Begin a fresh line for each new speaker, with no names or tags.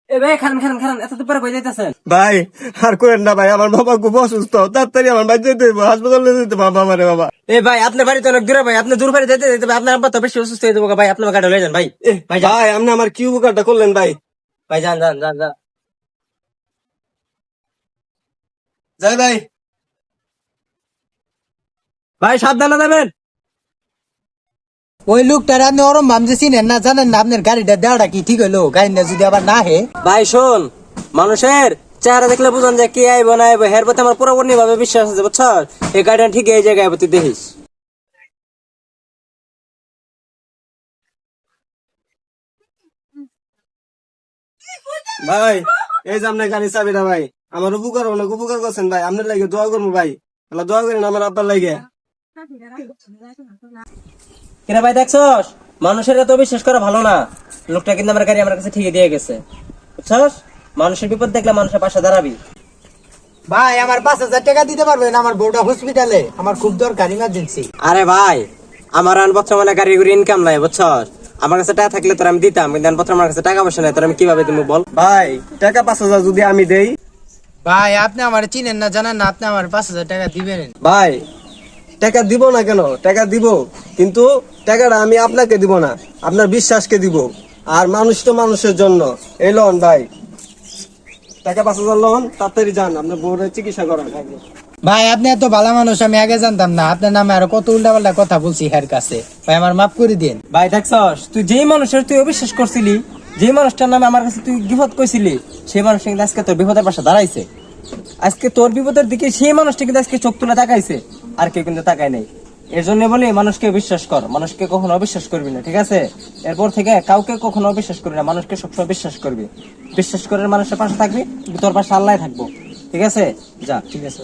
এ ভাই খান খান খান, এত তো পরে কই যাইতাছেন?
ভাই আর করেন না ভাই, আমার বাবা খুব অসুস্থ, তাড়াতাড়ি আমার বাড়ি যেতে হইব, হাসপাতালে যেতে বাবা আমারে বাবা।
এ ভাই আপনার বাড়ি তো অনেক দূরে ভাই, আপনি দূর বাড়ি যেতে যেতে ভাই আপনার আব্বা তো বেশি অসুস্থ হয়ে যাবো ভাই, আপনার গাড়ি লয়ে যান ভাই। ভাই যান,
ভাই আপনি আমার কি উপকারটা করলেন ভাই।
ভাই যান যান যান যান।
যাই ভাই।
ভাই সাবধানে যাবেন।
ওই লোকটার আপনি ওরম ভাবছে চিনেন না, জানেন না আপনার গাড়িটা দেওয়াটা কি ঠিক হইলো? গাড়িটা যদি আবার না হে।
ভাই শোন, মানুষের চেহারা দেখলে বুঝান যে কে আইব না আইব, হের প্রতি আমার পুরোপুরি ভাবে বিশ্বাস আছে বুঝছ। এই গাড়িটা ঠিক এই জায়গায় আইব, তুই দেখিস।
ভাই এই যে আপনার গাড়ি চাবিটা ভাই, আমার উপকার অনেক উপকার করছেন ভাই, আপনার লাগে দোয়া করবো ভাই, আল্লাহ দোয়া করেন আমার আব্বার লাগে।
কিরা ভাই দেখছস, মানুষের এত বিশ্বাস করা ভালো না। লোকটা কিন্তু আমার গাড়ি আমার কাছে ঠিকই দিয়ে গেছে বুঝছস। মানুষের বিপদ দেখলে মানুষের পাশে দাঁড়াবি।
ভাই আমার 5,000 টাকা দিতে পারবেন? আমার বউটা হসপিটালে, আমার খুব দরকার, ইমার্জেন্সি।
আরে ভাই, আমার আন বর্তমানে গাড়ি গুড়ি ইনকাম নাই বুঝছস। আমার কাছে টাকা থাকলে তোর আমি দিতাম, কিন্তু আন বর্তমানে আমার কাছে টাকা পয়সা নাই, তোর আমি কিভাবে তুমি বল।
ভাই টাকা 5,000 যদি আমি দেই।
ভাই আপনি আমার চিনেন না, জানেন না, আপনি আমার 5,000 টাকা দিবেন?
ভাই টাকা দিব না কেন, টাকা দিব, কিন্তু টাকাটা আমি আপনাকে দিব না, আপনার বিশ্বাসকে দিব। আর মানুষ তো মানুষের জন্য। এই লোন ভাই, টাকা 5,000 লোন, তাড়াতাড়ি যান আপনার বউরের চিকিৎসা করান।
ভাই আপনি এত ভালো মানুষ, আমি আগে জানতাম না। আপনার নামে আরো কত উল্টাপাল্টা কথা বলছি হের কাছে। ভাই আমার মাফ করে দিন।
ভাই দেখছস, তুই যেই মানুষের তুই অবিশ্বাস করছিলি, যেই মানুষটার নামে আমার কাছে তুই বিপদ কইছিলি, সেই মানুষ কিন্তু আজকে তোর বিপদের পাশে দাঁড়াইছে। আজকে তোর বিপদের দিকে সেই মানুষটা কিন্তু আজকে চোখ তুলে তাকাইছে, আর কেউ কিন্তু তাকায় নাই। এর জন্য বলি মানুষকে বিশ্বাস কর, মানুষকে কখনো অবিশ্বাস করবি না, ঠিক আছে? এরপর থেকে কাউকে কখনো অবিশ্বাস করবি না, মানুষকে সবসময় বিশ্বাস করবি। বিশ্বাস করে মানুষের পাশে থাকবি, তোর পাশে আল্লাহ থাকবো, ঠিক আছে? যা।
ঠিক আছে।